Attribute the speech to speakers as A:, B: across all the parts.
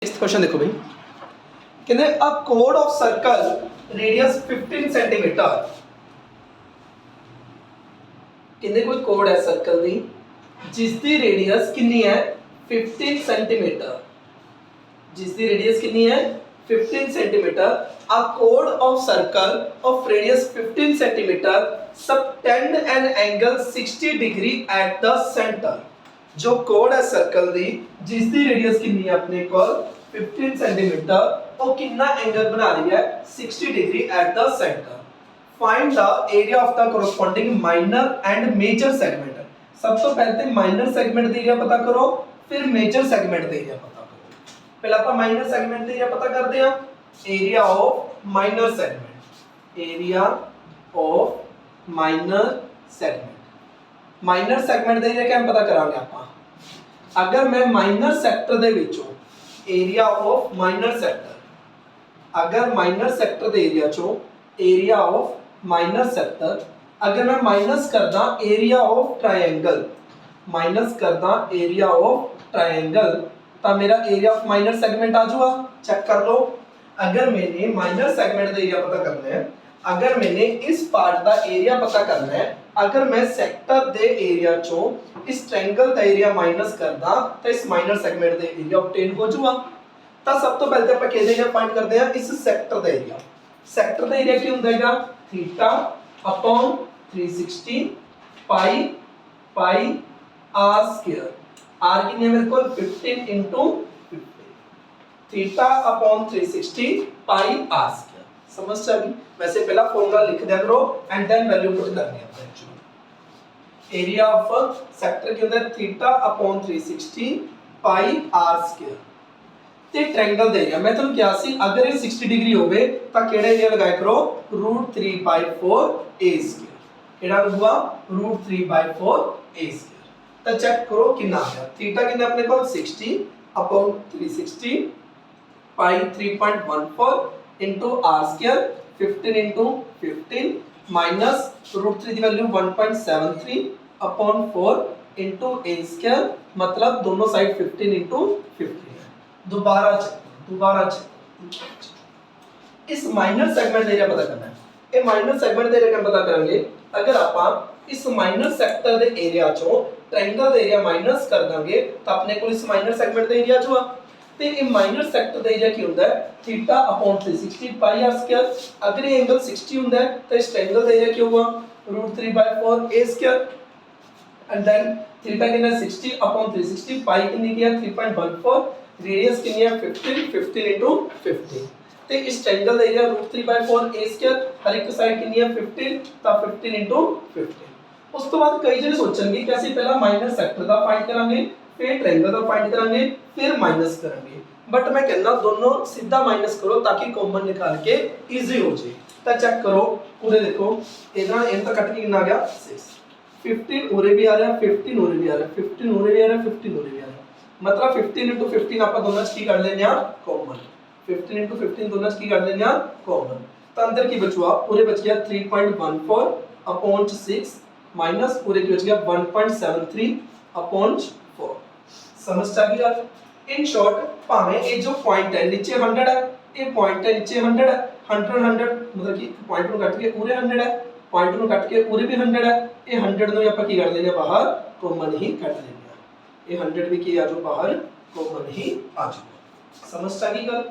A: Next question देखो भाई, कहते a code of circle radius 15 centimetre. कहते कोई कोड है सर्कल दी जिसकी रेडियस कितनी है 15 सेंटीमीटर, जिसकी रेडियस कितनी है 15 centimetre. A code of circle of radius 15 centimetre subtend an angle 60 degree at the centre. जो कोड है सर्कल दी जिसकी रेडियस कितनी है अपने को 15 सेंटीमीटर, वो कितना एंगल बना रही है 60 degree at the centre. Find the area of the corresponding minor and major segment. सब तो पहले माइनर सेगमेंट का एरिया पता करो, फिर मेजर सेगमेंट का एरिया पता करो। पहले आप माइनर सेगमेंट का एरिया पता करते हैं। Area of minor segment, area of minor segment. Minor segment का एरिया क्या पता करांगे आप। अगर मैं माइनर सेक्टर दे विचों एरिया ऑफ माइनर सेक्टर, अगर माइनर सेक्टर दे एरिया चो एरिया ऑफ माइनर सेक्टर अगर मैं माइनस करदा एरिया ऑफ ट्रायंगल, माइनस करदा एरिया ऑफ ट्रायंगल, तो मेरा एरिया ऑफ माइनर सेगमेंट आ जाऊगा। चेक कर लो। अगर मैंने माइनर सेगमेंट का एरिया पता करना है, अगर मैंने इस पार्ट का एरिया पता करना है, अगर मैं सेक्टर दे एरिया चो इस ट्रायंगल का एरिया माइनस करदा तो इस माइनर सेगमेंट का एरिया ऑब्टेन हो जाऊगा। तो सब तो पहले ਆਪਾਂ ਕਿਹਦੇ एरिया फाइंड करते हैं इस सेक्टर का एरिया। सेक्टर का एरिया ਕੀ ਹੁੰਦਾ ਹੈਗਾ थीटा अपॉन 360 पाई पाई r स्क्वायर। r कितनी है मेरे को 15 into 15 थीटा अपॉन 360 पाई r स्क्वायर। समझ आ गई। वैसे पहला फॉर्मूला लिख दिया करो एंड देन वैल्यू पुट करनी है एक्चुअली। एरिया ऑफ सेक्टर क्या होता है थीटा अपॉन 360 पाई r स्क्वायर ते ट्रायंगल दे एरिया। मैं तुम क्या सी अगर ये 60 डिग्री होवे ता केड़ा एरिया लगाया करो √3/4 a स्क्वायर। केड़ा हुआ √3/4 a स्क्वायर। तो चेक करो कितना आ गया। थीटा कितना अपने को 60 अपॉन 360 पाई 3.14 into r square 15 into 15 minus √3 की value 1.73 upon 4 into a square, मतलब दोनों साइड 15 into 15। दोबारा चेक इस माइनर सेगमेंट एरिया पता करना है। ये माइनर सेगमेंट एरिया पता करेंगे अगर आप इस माइनर सेक्टर दे एरिया चो ट्रायंगल दे एरिया माइनस कर देंगे तो अपने को इस माइनर सेगमेंट दे एरिया जो ते ये माइनर सेक्टर दे एरिया की होता है थीटा अपॉन 360 पाई r स्क्वायर। अगर ये एंगल 60 होता है तो इस ट्रायंगल दे एरिया क्या हुआ √3/4 a square and then theta कितना 60 अपॉन 360 पाई कितनी किया 3.14 रेडियस कितनी है 15 into 15 ते इस ट्रायंगल का एरिया √3/4 a स्क्वायर हर एक साइड कितनी है 15 तो 15 into 15। उस तो बाद कई जने सोचेंगे कि ਅਸੀਂ पहला माइनर सेक्टर ਦਾ फाइंड करांगे, फिर ट्रायंगल ਦਾ फाइंड करांगे, फिर माइनस करांगे। बट मैं कहना दोनों सीधा माइनस करो ताकि कॉमन निकाल के इजी हो जाए। तो चेक करो पूरे देखो इधर इन तक कट के कितना आ गया 6 15 उरे भी आ रहा है 15 उरे भी आ रहा है 15 उरे भी आ रहा है 15 उरे भी आ रहा है, मतलब 15 into 15 आप दोनों की कर लेने कॉमन। 15 into 15 दोनों की कर लेने कॉमन। तो अंदर की बचुआ पूरे बच गया 3.14 अपॉन 6 माइनस पूरे की बच गया 1.73 अपॉन 4। समझ आ गई यार। इन शॉर्ट भावे ये जो पॉइंट है नीचे 100 है, ये पॉइंट है नीचे 100 है 100 मतलब कि पॉइंट नु काट के पूरे 100 है, पॉइंट नु काट के पूरे भी 100 है। ये 100 नु ਆਪਾਂ ਕੀ ਕਰ ਲੈਨੇ ਬਾਹਰ कॉमन ही ਕੱਢ ਲੈਨੇ। ये 100 भी की आ जो बाहर कॉमन ही आ जाओ। समझ आ गई गल।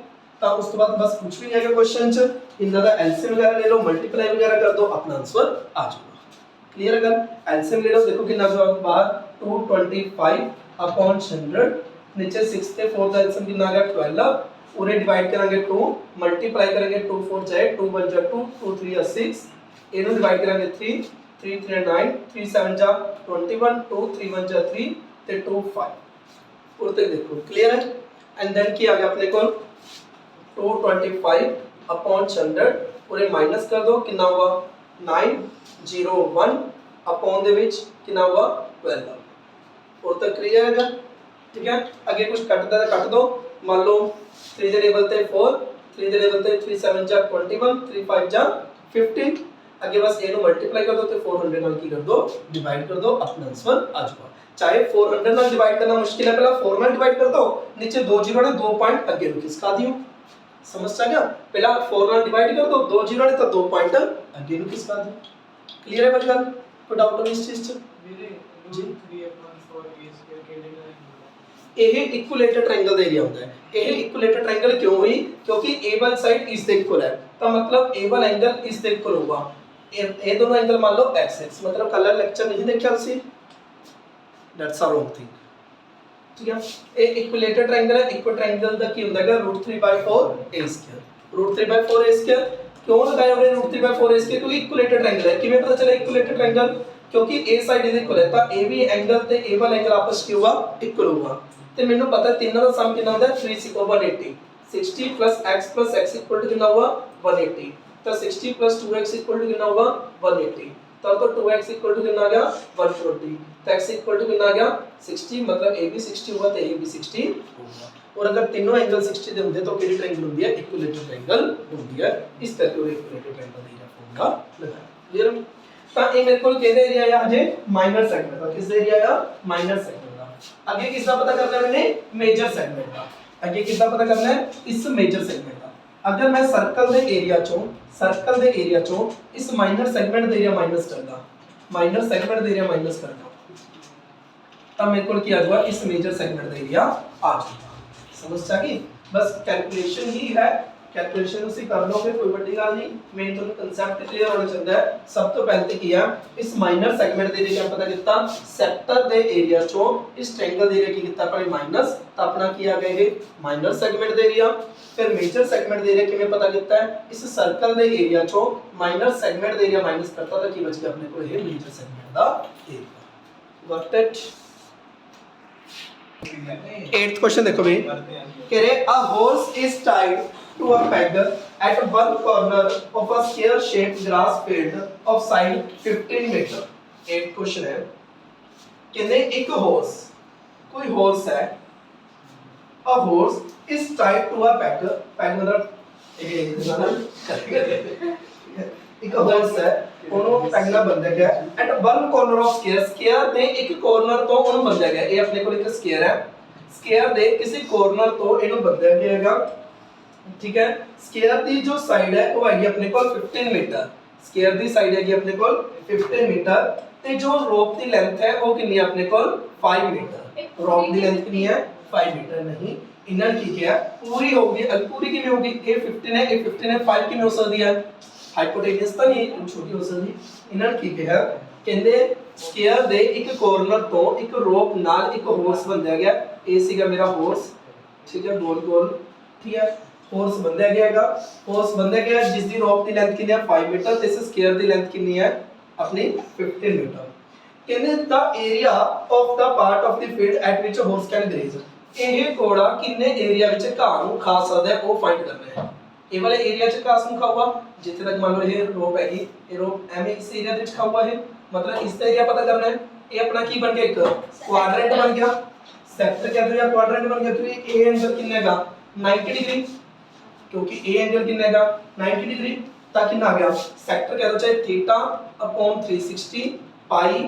A: तो उस तो बाद बस कुछ भी नहीं है क्वेश्चन च इनका दा एलसीएम वगैरह ले लो मल्टीप्लाई वगैरह कर दो अपना आंसर आ जाएगा। क्लियर है गल। एलसीएम ले लो देखो कितना जो बाहर 225 अपॉन 100 नीचे 6 से 4 का एलसीएम कितना आ गया 12 पूरे डिवाइड करेंगे 2 मल्टीप्लाई करेंगे 2 4 जाए 2 1 जा 2 2 3 जा 6 इनो डिवाइड करेंगे 3 3 3 9 3 7 जा 21 2 3 1 जा 3 ते 2 5 पूरे देखो क्लियर है। एंड देन की आ गया अपने को 225 अपॉन 100 पूरे माइनस कर दो कितना हुआ 901 अपॉन दे विच कितना हुआ 12 और तक क्लियर है। ठीक है आगे कुछ कटदा है कट दो। मान लो 3 दे टेबल ते 4 3 दे टेबल ते 3 7 जा 21 3 5 जा 15 आगे बस ए नु मल्टीप्लाई कर दो तो 400 नाल की कर दो डिवाइड कर दो अपना आंसर आ जाएगा। चाहे 400 ਨਾਲ डिवाइड करना मुश्किल है, पहला 4 ਨਾਲ डिवाइड कर दो, नीचे 2 जीरो ने 2 पॉइंट अगे ਨੂੰ खिसका दियो। समझ आ गया? पहला 4 ਨਾਲ डिवाइड कर दो, 2 जीरो ने तो 2 पॉइंट अगे ਨੂੰ खिसका दियो। क्लियर है बच्चों? गल कोई डाउट हो इस चीज च?
B: मेरे
A: जी
B: 3/4 a स्क्वायर के लिए
A: ਇਹ ਇਕੁਏਲੇਟਰ ट्रायंगल ਦਾ ਏਰੀਆ ਹੁੰਦਾ ਹੈ। ਇਹ ਇਕੁਏਲੇਟਰ ट्रायंगल ਕਿਉਂ ਹੋਈ? ਕਿਉਂਕਿ a1 ਸਾਈਡ ਇਸ ਦੇ ਇਕੁਅਲ ਹੈ, ਤਾਂ ਮਤਲਬ a1 ਐਂਗਲ ਇਸ ਦੇ ਇਕੁਅਲ ਹੋਗਾ। ਇਹ ਦੋਨੋਂ ਐਂਗਲ मान लो x x, मतलब कलर लेक्चर नहीं देखा ਸੀ, दैट्स अ रॉन्ग थिंग। ठीक है, ਇਹ ਇਕੁਏਲੇਟਰ ट्रायंगल है। इक्वल ट्रायंगल ਦਾ ਕੀ ਹੁੰਦਾ ਹੈਗਾ? √3/4 a स्क्वायर। √3/4 a स्क्वायर क्यों लगाया हमने √3/4 a स्क्वायर? क्योंकि इक्विलेटर ट्रायंगल है। किਵੇਂ पता चला इक्विलेटर ट्रायंगल? क्योंकि a साइड इज इक्वल है, ਤਾਂ ab एंगल ਤੇ a1 एंगल आपस ਵਿੱਚ ਹੋगा इक्वल होगा। ਤੇ ਮੈਨੂੰ ਪਤਾ ਹੈ ਤਿੰਨਾਂ ਦਾ ਸਮ ਕਿੰਨਾ ਹੁੰਦਾ ਹੈ? 3/180। 60 x x कितना हुआ? 180। तो 60 2x कितना होगा? 180। तब तो 2x कितना आ गया? 140। तो x कितना आ गया? 60, मतलब a भी 60 होगा तो a भी 60 होगा। और अगर तीनों एंगल 60 दे होंगे तो किहड़ी ट्रायंगल होंदी है? इक्विलेटरल ट्रायंगल होंदी है। इस करके वो इक्विलेटरल ट्रायंगल दी फॉर्मूला लगाया। क्लियर? तो ये मेरे को कहते एरिया है हजे माइनर सेगमेंट का। किस एरिया है? माइनर सेगमेंट का। आगे किसका पता करना है मैंने? मेजर सेगमेंट का। आगे किसका पता करना है? इस मेजर सेगमेंट का। अगर मैं सर्कल दे एरिया चों इस माइनर सेगमेंट दे एरिया माइनस करदा, माइनर सेगमेंट दे एरिया माइनस करदा, तब मेरे को क्या आ जाएगा? इस मेजर सेगमेंट दे एरिया आ जाएगा। समझ आ गई? बस कैलकुलेशन ही है, कैलकुलेशन उसी कर लोगे, कोई बड़ी गल नहीं। मेन तो कांसेप्ट क्लियर होना चाहिए है। सब तो पहले की है इस माइनर सेगमेंट दे एरिया पता कितना? सेक्टर दे एरिया चों इस ट्रायंगल दे एरिया की कितना अपने माइनस, तो अपना की आ गया ये माइनर सेगमेंट दे एरिया। फिर मेजर सेगमेंट दे एरिया किਵੇਂ पता कितना है? इस सर्कल दे एरिया चों माइनर सेगमेंट दे एरिया माइनस करता तो की बच गया अपने को? ये मेजर सेगमेंट दा area. Got it? 8th question देखो भाई, कह रहे a horse is tied to a peg at one corner of a square shaped grass field of side 15 meter। 8th question है, कहते एक horse, कोई horse है, a horse is tied to a peg, peg मतलब एक horse है, ਉਹਨੂੰ peg ਨਾਲ ਬੰਨਿਆ ਗਿਆ at one corner of square. Square ਦੇ ਇੱਕ ਕਾਰਨਰ ਤੋਂ ਉਹਨੂੰ ਬੰਨਿਆ ਗਿਆ। ਇਹ ਆਪਣੇ ਕੋਲ ਇੱਕ ਸਕੁਅਰ ਹੈ, ਸਕੁਅਰ ਦੇ ਕਿਸੇ ਕਾਰਨਰ ਤੋਂ ਇਹਨੂੰ ਬੰਨਿਆ ਗਿਆ ਹੈਗਾ। ਠੀਕ ਹੈ, ਸਕੁਅਰ ਦੀ ਜੋ ਸਾਈਡ ਹੈ ਉਹ ਹੈਗੀ ਆਪਣੇ ਕੋਲ 15 ਮੀਟਰ। ਸਕੁਅਰ ਦੀ ਸਾਈਡ ਹੈਗੀ ਆਪਣੇ ਕੋਲ 15 ਮੀਟਰ ਤੇ ਜੋ ਰੋਪ ਦੀ ਲੈਂਥ ਹੈ ਉਹ ਕਿੰਨੀ ਹੈ ਆਪਣੇ ਕੋਲ? 5 ਮੀਟਰ। ਰੋਪ ਦੀ ਲੈਂਥ ਕਿੰਨੀ ਹੈ? 5 ਮੀਟਰ। नहीं ਇਹਨਾਂ ਕੀ ਕਿਹਾ? ਪੂਰੀ ਹੋਊਗੀ। ਪੂਰੀ ਕਿਵੇਂ ਹੋਊਗੀ? ਇਹ 15 ਹੈ, ਇਹ 15 ਹੈ, 5 ਕਿਵੇਂ ਹੋ ਸਕਦੀ ਹੈ? हाइपोटेनस तो नहीं छोटी हो सकती। इन्होंने की कहा? कहते स्क्वायर दे एक कॉर्नर तो एक रोप नाल एक हॉर्स बंधा गया। ए सीगा मेरा हॉर्स, ठीक है, गोल गोल, ठीक है, हॉर्स बंधा गया हैगा। हॉर्स बंधा गया जिस दी रोप दी लेंथ कितनी है? 5 मीटर ते इस स्क्वायर दी लेंथ कितनी है? अपनी 15 मीटर। कहते the area of the part of the field at which horse can graze. ਇਹ ਘੋੜਾ ਕਿੰਨੇ ਏਰੀਆ ਵਿੱਚ ਘਾਹ ਨੂੰ ਖਾ ਸਕਦਾ ਹੈ ਉਹ ਫਾਈਂਡ ਕਰਨਾ ਹੈ। ਇਹ ਵਾਲੇ ਏਰੀਆ 'ਚ ਘਾਹ ਨੂੰ ਖਾਊਗਾ ਜਿੱਥੇ ਤੱਕ ਮੰਨ ਲਓ ਇਹ ਰੋਪ ਹੈਗੀ, ਇਹ ਰੋਪ ਐਵੇਂ ਇਸ ਏਰੀਆ ਦੇ ਵਿੱਚ ਖਾਊਗਾ ਇਹ, मतलब इस एरिया पता करना है। ये अपना की बन गया? एक क्वाड्रेंट बन गया, सेक्टर कहते हैं या क्वाड्रेंट बन गया। तो ये ए एंगल कितना है? 90 डिग्री, क्योंकि ए एंगल कितना है? 90 डिग्री। ता कितना आ गया? सेक्टर कह दो चाहे theta upon 360 pi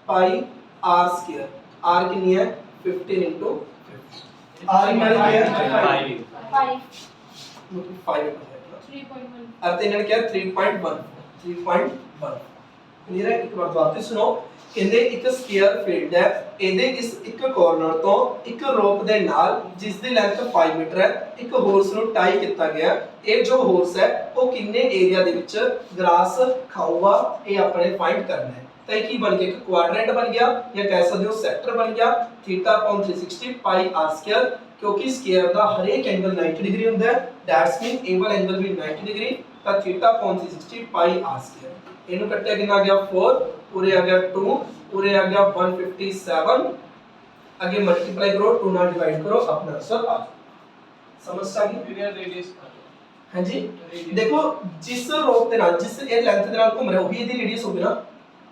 A: pi r square. R कितनी है? 15 into 50। आर मैंने किया है 5 मतलब 5 3.1 अर्थ इन्होंने क्या 3.1 3.1। क्लियर है? एक बार दोबारा सुनो। कहते एक स्क्वायर फील्ड है, ਇਹਦੇ ਇਸ ਇੱਕ ਕਾਰਨਰ ਤੋਂ ਇੱਕ ਰੋਪ ਦੇ ਨਾਲ ਜਿਸ ਦੀ ਲੈਂਥ 5 ਮੀਟਰ ਹੈ ਇੱਕ ਹੌਰਸ ਨੂੰ ਟਾਈ ਕੀਤਾ ਗਿਆ। ਇਹ ਜੋ ਹੌਰਸ ਹੈ ਉਹ ਕਿੰਨੇ ਏਰੀਆ ਦੇ ਵਿੱਚ ਗ੍ਰਾਸ ਖਾਊਗਾ ਇਹ ਆਪਣੇ ਫਾਈਂਡ ਕਰਨਾ ਹੈ। ਤਾਂ ਇਹ ਕੀ ਬਣ ਗਿਆ? ਇੱਕ ਕੁਆਡਰੈਂਟ ਬਣ ਗਿਆ ਜਾਂ ਕਹਿ ਸਕਦੇ ਹੋ ਸੈਕਟਰ ਬਣ ਗਿਆ। ਥੀਟਾ upon 360 ਪਾਈ ਆਰ ਸਕੁਅਰ, ਕਿਉਂਕਿ ਸਕੁਅਰ ਦਾ ਹਰੇਕ ਐਂਗਲ 90 ਡਿਗਰੀ ਹੁੰਦਾ ਹੈ। ਦੈਟਸ ਮੀਨ ਇਹ ਵਾਲਾ ਐਂਗਲ ਵੀ 90 ਡਿਗਰੀ। ਤਾਂ ਥੀਟਾ upon 360 ਪਾਈ ਆਰ ਸਕੁਅਰ। ਇਹਨੂੰ ਕੱਟਿਆ ਕਿੰਨਾ ਆ ਗਿਆ? 4, ਉਰੇ ਆ ਗਿਆ 2, उरे आ गया 157। आगे मल्टीप्लाई करो, 2 ਨਾਲ डिवाइड करो, अपना आंसर आ जाएगा। समझ आ गई? एरिया रेडियस हां जी देखो जिस रोप ਦੇ ਨਾਲ जिस ਇਹ ਲੈਂਥ ਦੇ ਨਾਲ ਘੁੰਮ ਰਿਹਾ ਉਹੀ ਇਹਦੀ ਰੇਡੀਅਸ ਹੋਗੀ ਨਾ।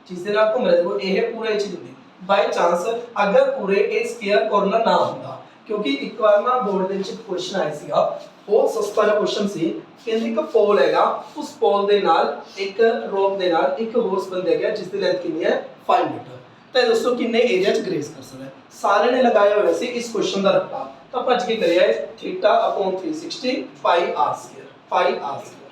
A: ਜਿਸ ਦੇ ਨਾਲ ਘੁੰਮ ਰਿਹਾ ਦੇਖੋ ਇਹ ਪੂਰਾ ਇਹ ਚੀਜ਼ ਹੁੰਦੀ। ਬਾਈ ਚਾਂਸ ਅਗਰ ਪੂਰੇ ਇਹ ਸਕੁਅਰ ਕਾਰਨਰ ਨਾ ਹੁੰਦਾ, ਕਿਉਂਕਿ ਇੱਕ ਵਾਰ ਨਾ ਬੋਰਡ ਦੇ ਵਿੱਚ ਕੁਐਸਚਨ ਆਇਆ ਸੀਗਾ ਬਹੁਤ ਸਸਤਾ ਜਿਹਾ ਕੁਐਸਚਨ ਸੀ। ਕਹਿੰਦੇ ਇੱਕ ਪੋਲ ਹੈਗਾ, ਉਸ ਪੋਲ ਦੇ ਨਾਲ ਇੱਕ ਰੋਪ ਦੇ ਨਾਲ ਇੱਕ ਹੌਰਸ ਬੰਦਿਆ ਗਿਆ ਜਿਸ ਦੀ ਲੈਂਥ ਕਿੰਨੀ ਹੈ? 5 मीटर। ਤਾਂ ਇਹ ਦੱਸੋ ਕਿੰਨੇ ਏਰੀਆ 'ਚ ਗ੍ਰੇਸ ਕਰ ਸਕਦਾ ਹੈ। ਸਾਰਿਆਂ ਨੇ ਲਗਾਇਆ ਹੋਇਆ ਸੀ ਇਸ ਕੁਐਸਚਨ ਦਾ ਰੱਟਾ, ਤਾਂ ਭੱਜ ਕੇ ਕਰਿਆ ਹੈ θ/360 ਪਾਈ r ਸਕੁਅਰ, ਪਾਈ r ਸਕੁਅਰ।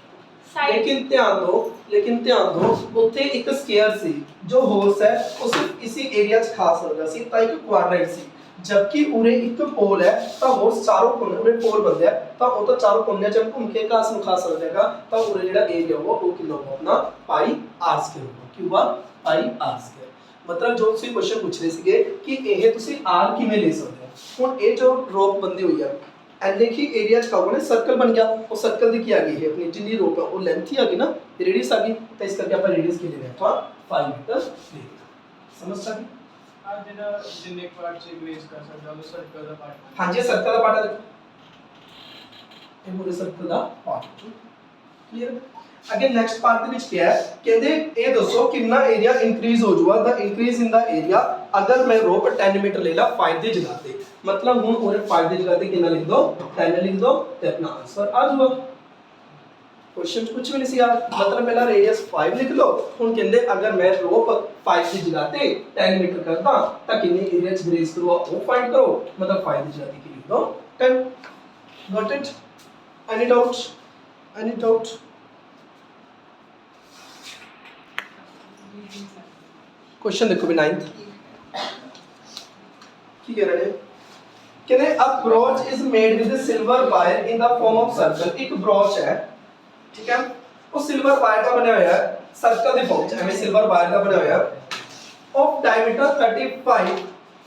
A: लेकिन ध्यान दो ਉੱਥੇ ਇੱਕ ਸਕੁਅਰ ਸੀ ਜੋ ਹੋਲਸ ਹੈ ਉਹ ਸਿਰਫ ਇसी ਏਰੀਆ 'ਚ ਖਾ ਸਕਦਾ ਸੀ, ਤਾਂ ਇੱਕ ਕੁਆਡਰੈਂਟ ਸੀ। जबकि उरे एक पोल है तो होल्स चारों कोने उरे पोल बनते हैं तो वो तो चारों कोने च घूम के घास ਨੂੰ खा ਸਕਦਾ तो उरे ਜਿਹੜਾ एरिया होगा वो कितना होगा अपना पाई r स्क्वायर होगा। ਕੀ ਹੋਗਾ ਪਾਈ r स्क्वायर। मतलब जो ਤੁਸੀਂ ਕੁਐਸਚਨ ਪੁੱਛ ਰਹੇ ਸੀਗੇ ਕਿ ਇਹ ਤੁਸੀਂ r ਕਿਵੇਂ ਲੈ ਸਕਦੇ ਹੋ। ਹੁਣ ਇਹ ਜੋ ਰੋਪ ਬੰਦੀ ਹੋਈ ਹੈ ਐਨੇ ਕੀ ਏਰੀਆ ਚ ਕਾਉਗਾ ਨਾ ਸਰਕਲ ਬਣ ਗਿਆ, ਉਹ ਸਰਕਲ ਦੀ ਕੀ ਆ ਗਈ ਹੈ ਆਪਣੀ ਜਿੰਨੀ ਰੋਪ ਹੈ ਉਹ ਲੈਂਥ ਹੀ ਆ ਗਈ ਨਾ, ਰੇਡੀਅਸ ਆ ਗਈ, ਤਾਂ ਇਸ ਕਰਕੇ ਆਪਾਂ ਰੇਡੀਅਸ ਕੀ ਲੈ ਰਹੇ ਹਾਂ 5 ਮੀਟਰ ਲੈ ਲਿਆ। ਸਮਝ ਆ ਗਈ।
B: ਆ ਜਿਹੜਾ ਜਿੰਨੇ ਪਾਰਟ ਚ ਗ੍ਰੇਸ ਕਰ ਸਕਦਾ ਉਹ ਸਰਕਲ ਦਾ ਪਾਰਟ।
A: ਹਾਂਜੀ ਸਰਕਲ ਦਾ ਪਾਰਟ ਹੈ, ਦੇਖੋ ਇਹ ਪੂਰੇ ਸਰਕਲ ਦਾ ਪਾਰਟ ਕਲੀਅਰ। ਅੱਗੇ ਨੈਕਸਟ ਪਾਰਟ ਦੇ ਵਿੱਚ ਕੀ ਹੈ, ਕਹਿੰਦੇ ਇਹ ਦੱਸੋ ਕਿੰਨਾ ਏਰੀਆ ਇਨਕਰੀਜ਼ ਹੋ ਜਾਊਗਾ। ਦਾ ਇਨਕਰੀਜ਼ ਇਨ ਦਾ ਏਰੀਆ ਅਗਰ ਮੈਂ ਰੋਪ 10 ਮੀਟਰ ਲੈ ਲਾ 5 ਦੀ ਜਗ੍ਹਾ ਤੇ, मतलब ਹੁਣ ਉਹਨੇ 5 ਦੀ ਜਗ੍ਹਾ ਤੇ ਕਿੰਨਾ ਲਿਖ ਦੋ 10 ਲਿਖ ਦੋ ਤੇ ਆਪਣਾ ਆਨਸਰ ਆ ਜਾਊਗਾ। क्वेश्चन कुछ भी नहीं सी यार, मतलब पहला रेडियस 5 लिख लो। ਹੁਣ ਕਹਿੰਦੇ ਅਗਰ ਮੈਂ ਰੋਪ 5 ਦੀ ਜਗ੍ਹਾ ਤੇ 10 ਮੀਟਰ ਕਰਦਾ ਤਾਂ ਕਿੰਨੇ ਏਰੀਆ ਚ ਗ੍ਰੇਸ ਕਰੂਗਾ ਉਹ ਫਾਈਂਡ ਕਰੋ। मतलब 5 ਦੀ ਜਗ੍ਹਾ ਤੇ ਕੀ ਲਿਖ ਦੋ 10। Got it? Any doubt? Any doubt? Question देखो भी 9th की कह रहे हैं, कहते a brooch is made with a silver wire in the form of circle। एक brooch है ठीक है, वो सिल्वर वायर का बना हुआ है सर्कल ਦੀ ਫਾਰਮ ਚ, ਐਵੇਂ ਸਿਲਵਰ ਵਾਇਰ ਦਾ ਬਣਿਆ ਹੋਇਆ ਆਫ ਡਾਇਮੀਟਰ 35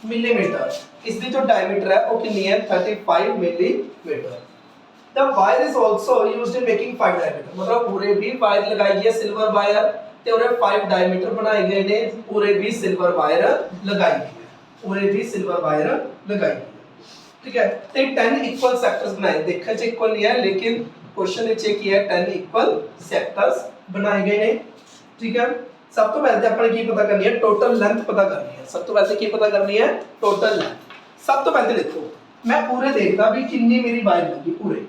A: ਮਿਲੀਮੀਟਰ। ਇਸ ਦੀ ਜੋ ਡਾਇਮੀਟਰ ਹੈ ਉਹ ਕਿੰਨੀ ਹੈ 35 millimetre. The wire is also used in making 5 diameter। मतलब पूरे भी वायर लगाई गई है सिल्वर वायर ਤੇ ਉਹਦੇ 5 ਡਾਇਮੀਟਰ ਬਣਾਏ ਗਏ ਨੇ, ਪੂਰੇ ਵੀ ਸਿਲਵਰ ਵਾਇਰ ਲਗਾਈ ਗਈ ਹੈ, ਪੂਰੇ ਵੀ ਸਿਲਵਰ ਵਾਇਰ ਲਗਾਈ ਗਈ ਹੈ ਠੀਕ ਹੈ। ਤੇ 10 ਇਕੁਅਲ ਸੈਕਟਰਸ ਬਣਾਏ, ਦੇਖਣ ਚ ਇਕੁਅਲ ਨਹੀਂ ਹੈ ਲੇਕਿਨ क्वेश्चन नीचे की है 10 इक्वल सेक्टर्स बनाए गए ने ठीक है। सब तो पहले अपने की पता करनी है टोटल लेंथ पता करनी है। सब तो पहले की पता करनी है टोटल लेंथ। सब तो पहले देखो मैं पूरे देखता भी कितनी मेरी वायर लगी, पूरे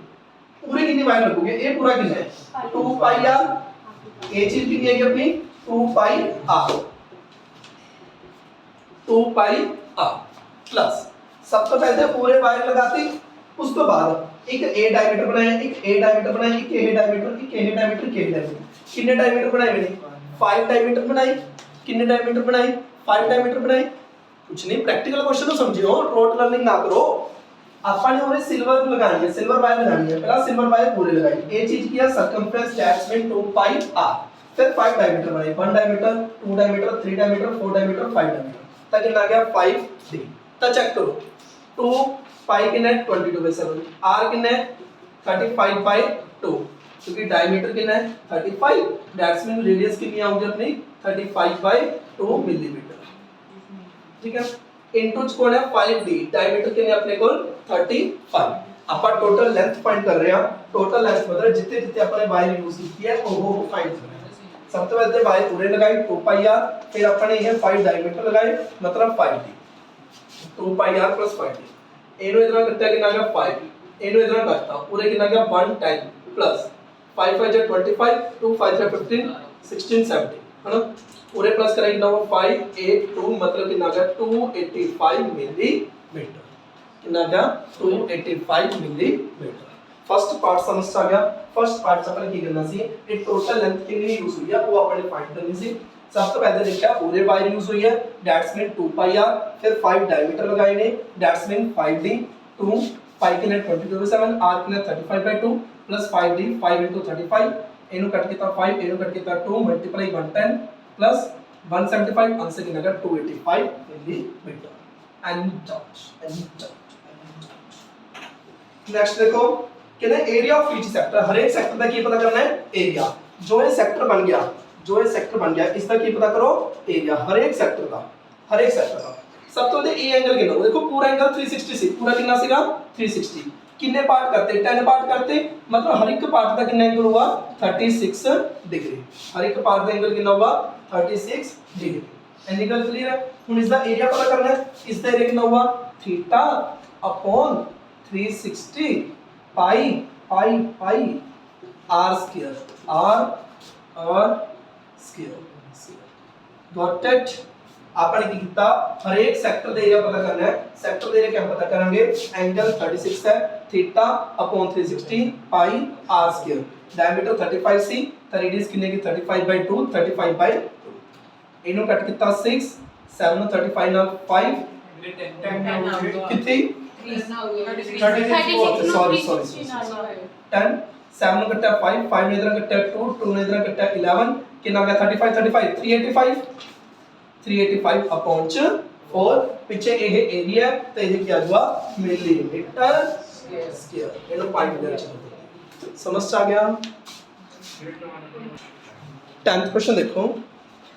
A: पूरे कितनी वायर लगोगे, ये पूरा कितना है 2 पाई r, ये चीज कितनी है अपनी 2 पाई r, 2 पाई r प्लस सब तो पहले पूरे वायर लगाते, उस तो बाद एक ए डायमीटर बनाया, एक ए डायमीटर बनाया, एक ए डायमीटर, एक ए डायमीटर, एक ए डायमीटर। कितने डायमीटर बनाए मैंने 5 डायमीटर बनाए। कितने डायमीटर बनाए 5 डायमीटर बनाए। कुछ नहीं प्रैक्टिकल क्वेश्चन तो समझियो, रोट लर्निंग ना करो। अपन ने उन्हें सिल्वर लगानी है, सिल्वर वायर लगानी है, पहला सिल्वर वायर पूरे लगाई, ये चीज किया circumference that's mean 2 pi r। फिर 5 डायमीटर बनाए, 1 diameter, 2 diameter, 3 diameter, 4 diameter, 5 diameter, तक कितना आ गया 5d। तो चेक करो 2 पाई कितना 22/7, r कितना 35/2 क्योंकि डायमीटर कितना है 35, दैट्स मीन रेडियस कितनी आउगी अपनी 35/2 मिलीमीटर ठीक है। इनटू कोण है 5d, डायमीटर कितने अपने को 35। अपन टोटल लेंथ फाइंड कर रहे हैं, टोटल लेंथ मतलब जितने जितने अपने वायर यूज की है वो फाइंड कर रहे हैं। सबसे पहले वायर पूरे लगाई 2 पाई r, फिर अपने ये 5 डायमीटर लगाए मतलब 5d, 2 पाई r प्लस 5d। ਇਹਨੂੰ ਇਧਰ ਕੱਟਿਆ ਕਿੰਨਾ ਆ ਗਿਆ 5, ਇਹਨੂੰ ਇਧਰ ਕੱਟਤਾ ਪੂਰੇ ਕਿੰਨਾ ਆ ਗਿਆ 110 प्लस 5 5 जा 25, 2 5 जा 15, 16 17 है ना। पूरे प्लस करेंगे कितना होगा 582 मतलब कितना आ गया 285 मिलीमीटर। कितना आ गया 285 मिलीमीटर। फर्स्ट पार्ट समझ आ गया। फर्स्ट पार्ट से अपन की करना सी ये टोटल लेंथ कितनी यूज हुई है वो अपन फाइंड करनी सी। सब तो पहले देखा पूरे वायर यूज हुई है दैट्स मीन 2 पाई r, फिर 5 डायमीटर लगाए ने दैट्स मीन 5d, 2 पाई के नेट 22/7, r के नेट 35/2 प्लस 5d, 5 into 35 इनु कट कितना 5 इनु कट कितना 2 मल्टीप्लाई 110 प्लस 175 आंसर कितना का 285 मिलीमीटर। Any doubt? नेक्स्ट देखो कहते हैं एरिया ऑफ ईच सेक्टर। हर एक सेक्टर का की पता करना है एरिया। जो ये सेक्टर बन गया, जो ये सेक्टर बन गया इसका की पता करो एरिया हर एक सेक्टर का, हर एक सेक्टर का। सब तो ए एंगल कितना देखो पूरा एंगल 360 सी, पूरा कितना सीगा 360। कितने पार्ट करते 10 पार्ट करते मतलब हर एक पार्ट का कितना एंगल हुआ 36 डिग्री। हर एक पार्ट का एंगल कितना हुआ 36 डिग्री। एंगल क्लियर है। ਹੁਣ इसका एरिया पता करना है। इसका एरिया कितना हुआ theta upon 360 pi pi pi r square, r square. Got it? आपने की किया हर एक सैक्टर का एरिया पता करना है सैक्टर का एरिया क्या पता करेंगे एंगल 36 है theta upon 360 pi r square diameter 35 सी तो रेडियस कितने की 35/2 35/2 इनो कट कितना 6 7 35 ਨਾਲ 5 कितनी सॉरी 10 7 ਨੂੰ ਕੱਟਿਆ 5 5 ਨੇ ਇਧਰ ਕੱਟਿਆ 2 2 ਨੇ ਇਧਰ ਕੱਟਿਆ 11 ਕਿੰਨਾ ਗਿਆ 35 35 385 अपॉन 4 ਪਿੱਛੇ ਇਹ ਏਰੀਆ ਤੇ ਇਹ ਕੀ ਆ ਜਾਊਗਾ ਮਿਲੀਮੀਟਰ ਸਕੁਅਰ ਇਹਨੂੰ ਪੁਆਇੰਟ ਦੇ ਵਿੱਚ ਸਮਝ ਆ ਗਿਆ 10th क्वेश्चन देखो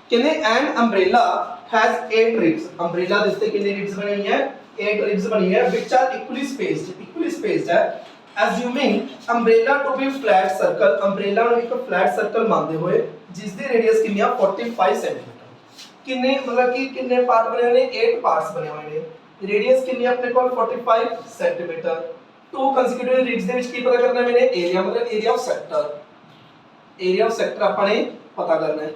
A: कहने an umbrella has 8 ribs umbrella जिससे कितने रिब्स बनी है 8 रिब्स बनी है व्हिच आर इक्वली स्पेस्ड है assuming umbrella to be flat circle umbrella ਨੂੰ ਇੱਕ flat circle ਮੰਨਦੇ ਹੋਏ ਜਿਸ ਦੀ ਰੇਡੀਅਸ ਕਿੰਨੀ ਆ 45 ਸੈਂਟੀਮੀਟਰ ਕਿੰਨੇ ਮਤਲਬ ਕਿ ਕਿੰਨੇ ਪਾਰਟ ਬਣੇ ਹੋਏ ਨੇ 8 ਪਾਰਟਸ ਬਣੇ ਹੋਏ ਨੇ ਰੇਡੀਅਸ ਕਿੰਨੀ ਆਪਣੇ ਕੋਲ 45 ਸੈਂਟੀਮੀਟਰ ਟੂ ਕੰਸੈਕਿਊਟਿਵ ਰਿਬਸ ਦੇ ਵਿੱਚ ਕੀ ਪਤਾ ਕਰਨਾ ਮੈਨੇ ਏਰੀਆ ਮਤਲਬ ਏਰੀਆ ਆਫ ਸੈਕਟਰ ਆਪਾਂ ਨੇ ਪਤਾ ਕਰਨਾ ਹੈ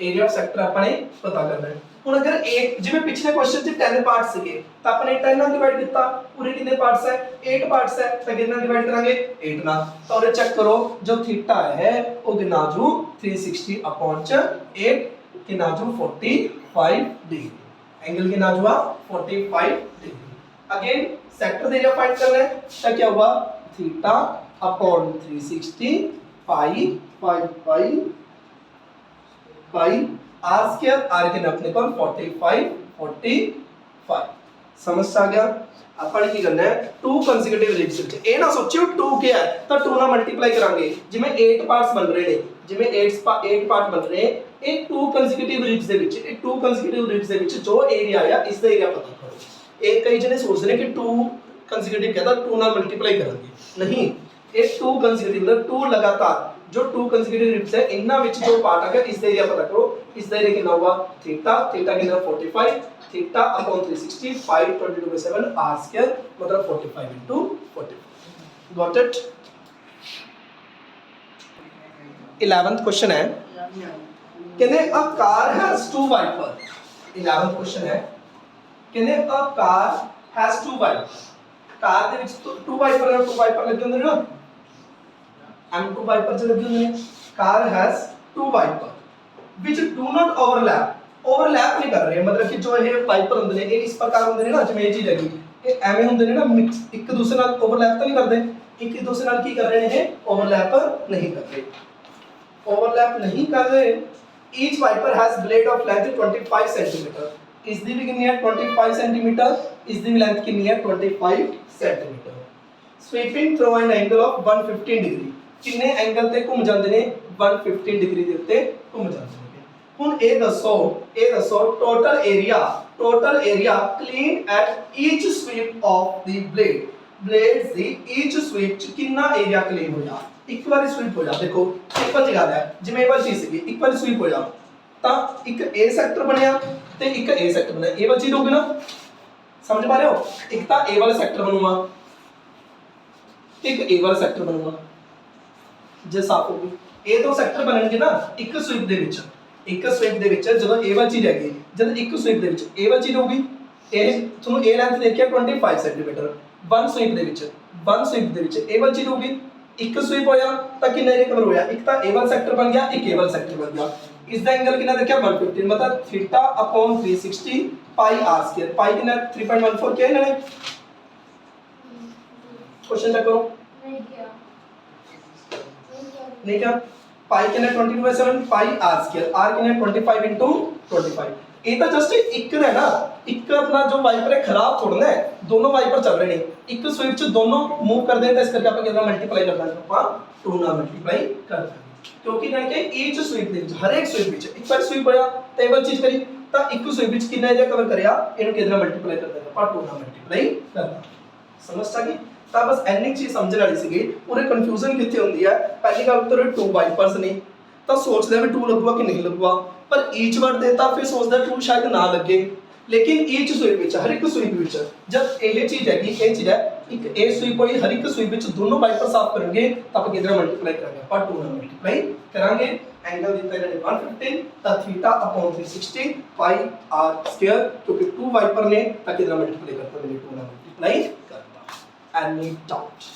A: ਏਰੀਆ ਆਫ ਸੈਕਟਰ ਆਪਾਂ ਨੇ ਪਤਾ ਕਰਨਾ ਹੈ ਹੁਣ ਅਗਰ एक ਜਿਵੇਂ ਪਿਛਲੇ ਕੁਐਸਚਨ 'ਚ 10 ਪਾਰਟਸ ਸੀਗੇ ਤਾਂ ਆਪਾਂ ਨੇ 10 ਨਾਲ ਡਿਵਾਈਡ ਕੀਤਾ ਪੂਰੇ ਕਿੰਨੇ ਪਾਰਟਸ ਹੈ 8 ਪਾਰਟਸ ਹੈ ਤਾਂ ਕਿੰਨੇ ਨਾਲ ਡਿਵਾਈਡ ਕਰਾਂਗੇ 8 ਨਾਲ ਤਾਂ ਉਹਦੇ ਚੈੱਕ ਕਰੋ ਜੋ ਥੀਟਾ ਹੈ ਉਹ ਕਿੰਨਾ ਜੂ 360 अपॉन 8 कितना जो 45 डिग्री एंगल कितना जो 45 degree again sector area find करना है तो क्या हुआ theta upon 360 pi r square r के अपने को 45 समझ आ गया अपन की करना है टू कंसेक्यूटिव रिब्स विच ए ना सोचियो 2 क्या है तो 2 ना मल्टीप्लाई करांगे जिवें 8 पार्ट्स बन रहे ने जिवें 8 पार्ट बन रहे हैं ਇਹ ਟੂ ਕੰਸੈਕਿਊਟਿਵ ਰਿਬਸ ਦੇ ਵਿੱਚ ਇਹ ਟੂ ਕੰਸੈਕਿਊਟਿਵ ਰਿਬਸ ਦੇ ਵਿੱਚ ਜੋ ਏਰੀਆ ਆ ਇਸ ਦਾ ਏਰੀਆ ਪਤਾ ਕਰੋ ਇਹ ਕਈ ਜਣੇ ਸੋਚਦੇ ਨੇ ਕਿ ਟੂ ਕੰਸੈਕਿਊਟਿਵ ਕਹਿੰਦਾ 2 ਨਾਲ ਮਲਟੀਪਲਾਈ ਕਰਾਂਗੇ ਨਹੀਂ ਇਹ ਟੂ ਕੰਸੈਕਿਊਟਿਵ ਮਤਲਬ ਟੂ ਲਗਾਤਾਰ ਜੋ ਟੂ ਕੰਸੈਕਿਊਟਿਵ ਰਿਬਸ ਹੈ ਇਹਨਾਂ ਵਿੱਚ ਜੋ ਪਾਰਟ ਆ ਗਿਆ ਇਸ ਦਾ ਏਰੀਆ ਪਤਾ ਕਰੋ ਇਸ ਦਾ ਏਰੀਆ ਕਿੰਨਾ ਹੋਗਾ ਥੀਟਾ ਕਿੰਨਾ 45 थीटा अपॉन 360 पाई 22/7 r स्क्वायर मतलब 45 into 45 got it 11th question है कहने a car has two wiper 11th question है कहने a car has two wiper car ਦੇ ਵਿੱਚ टू वाइपर ਲੱਗੇ ਹੁੰਦੇ ਨੇ ਨਾ M2 वाइपर ਚ ਲੱਗੇ ਹੁੰਦੇ ਨੇ car has two wiper which do not overlap overlap नहीं कर रहे मतलब कि जो ये वाइपर होंगे ने ये इस प्रकार होंगे ने ना जिवें ये चीज हैगी ये एवें होंगे ने ना मिक्स एक दूसरे नाल ओवरलैप तो नहीं करते एक दूसरे नाल की कर रहे हैं ओवरलैप नहीं कर रहे each wiper has blade of length 25 centimetre इस दी भी कितनी है 25 सेंटीमीटर इस दी भी लेंथ कितनी है 25 centimetre sweeping through an angle of 115 degree कितने एंगल ते घूम जाते हैं 115 डिग्री के उत्ते घूम जाते हैं ਹੁਣ ਇਹ ਦੱਸੋ total area clean at each sweep of the blades ਦੀ ਈਚ ਸਵੀਪ ਚ ਕਿੰਨਾ ਏਰੀਆ ਕਲੀਨ ਹੋਇਆ ਇੱਕ ਵਾਰੀ ਸਵੀਪ ਹੋ ਜਾ ਦੇਖੋ ਸਿੰਪਲ ਜਿਹੀ ਗੱਲ ਹੈ ਜਿਵੇਂ ਇਹ ਵਾਲੀ ਚੀਜ਼ ਸੀਗੀ ਇੱਕ ਵਾਰੀ ਸਵੀਪ ਹੋ ਜਾ ਤਾਂ ਇੱਕ A ਸੈਕਟਰ ਬਣਿਆ ਤੇ ਇੱਕ A ਸੈਕਟਰ ਬਣਿਆ ਇਹ ਵਾਲੀ ਚੀਜ਼ ਹੋਊਗੀ ਨਾ ਸਮਝ ਪਾ ਰਹੇ ਹੋ ਇੱਕ ਤਾਂ A ਵਾਲਾ ਸੈਕਟਰ ਬਣੂਗਾ ਇੱਕ A ਵਾਲਾ ਸੈਕਟਰ ਬਣੂਗਾ ਜੇ ਸਾਫ ਹੋਊਗੀ ਇਹ ਦੋ ਸੈਕਟਰ ਬਣਨਗੇ ਨਾ ਇੱਕ ਸਵੀਪ ਦੇ ਵਿੱਚ ਇੱਕ ਸਵਿਪ ਦੇ ਵਿੱਚ ਜਦੋਂ ਇਹ ਵਾਲੀ ਚੀਜ਼ ਹੈਗੀ ਜਦ ਇੱਕ ਸਵਿਪ ਦੇ ਵਿੱਚ ਇਹ ਵਾਲੀ ਚੀਜ਼ ਹੋਊਗੀ ਇਹ ਤੁਹਾਨੂੰ ਇਹ ਲੈਂਥ ਦੇਖਿਆ 25 ਸੈਂਟੀਮੀਟਰ ਵਨ ਸਵਿਪ ਦੇ ਵਿੱਚ ਇਹ ਵਾਲੀ ਚੀਜ਼ ਹੋਊਗੀ ਇੱਕ ਸਵਿਪ ਹੋਇਆ ਤਾਂ ਕਿੰਨਾ ਏਰੀਆ ਕਵਰ ਹੋਇਆ ਇੱਕ ਤਾਂ ਇਹ ਵਾਲਾ ਸੈਕਟਰ ਬਣ ਗਿਆ ਇੱਕ ਇਹ ਵਾਲਾ ਸੈਕਟਰ ਬਣ ਗਿਆ ਇਸ ਦਾ ਐਂਗਲ ਕਿੰਨਾ ਦੇਖਿਆ 115 ਮਤਲਬ ਥੀਟਾ अपॉन 360 ਪਾਈ r ਸਕੁਅਰ ਪਾਈ ਕਿੰਨਾ 3.14 ਕਿਹਾ ਇਹਨਾਂ ਨੇ क्वेश्चन चेक करो नहीं क्या पाई कितना 22/7 पाई r स्क्वायर r कितना 25 into 25 ये तो जस्ट एक है ना एक अपना जो वाइपर है खराब थोड़ा है दोनों वाइपर चल रहे हैं एक स्विप च दोनों मूव कर देते हैं इस करके अपन कितना मल्टीप्लाई करना है अपन 2 ना मल्टीप्लाई करना क्योंकि ना कि ईच स्विप दे हर एक स्विप विच एक बार स्विप होया टेबल चीज करी ਤਾਂ ਇੱਕ स्विप विच कितना एरिया कवर करिया ਇਹਨੂੰ ਕਿਹਦੇ ਨਾਲ ਮਲਟੀਪਲਾਈ ਕਰ ਦੇਣਾ ਆਪਾਂ 2 ਨਾਲ ਮਲਟੀਪਲਾਈ ਕਰਨਾ ਸਮਝ ਆ ਗਈ ਤਾਂ ਬਸ ਇੰਨੀ ਚੀਜ਼ ਸਮਝਣ ਵਾਲੀ ਸੀਗੀ ਪੂਰੇ ਕਨਫਿਊਜ਼ਨ ਕਿੱਥੇ ਹੁੰਦੀ ਹੈ ਪਹਿਲੀ ਗੱਲ ਤਾਂ 2 ਵਾਈਪਰਸ ਨੇ ਤਾਂ ਸੋਚਦੇ ਵੀ 2 ਲੱਗੂਗਾ ਕਿ ਨਹੀਂ ਲੱਗੂਗਾ ਪਰ ਈਚ ਵਰਡ ਦੇਤਾ ਫਿਰ ਸੋਚਦਾ 2 ਸ਼ਾਇਦ ਨਾ ਲੱਗੇ लेकिन ईच ਸੂਈ ਵਿੱਚ ਹਰ ਇੱਕ ਸੂਈ ਵਿੱਚ ਜਦ ਇਹ ਚੀਜ਼ ਹੈਗੀ ਇਹ ਚੀਜ਼ ਹੈ ਇੱਕ ਇਹ ਸੂਈ ਪਈ ਹਰ ਇੱਕ ਸੂਈ ਵਿੱਚ ਦੋਨੋਂ ਵਾਈਪਰ ਸਾਫ਼ ਕਰਨਗੇ ਤਾਂ ਆਪਾਂ ਕਿਹਦੇ ਨਾਲ ਮਲਟੀਪਲਾਈ ਕਰਾਂਗੇ ਆਪਾਂ 2 ਨਾਲ ਮਲਟੀਪਲਾਈ ਕਰਾਂਗੇ एंगल ਦਿੱਤਾ ਇਹਨਾਂ ਨੇ 115 ਤਾਂ थीटा अपॉन 360 पाई r स्क्वायर क्योंकि 2 वाइपर ने ਤਾਂ ਕਿਹਦੇ ਨਾਲ ਮਲਟੀਪਲਾਈ ਕਰਤਾ मैंने 2 ਨਾਲ ਮਲਟੀਪਲਾਈ ਕਰਤਾ एनी डाउट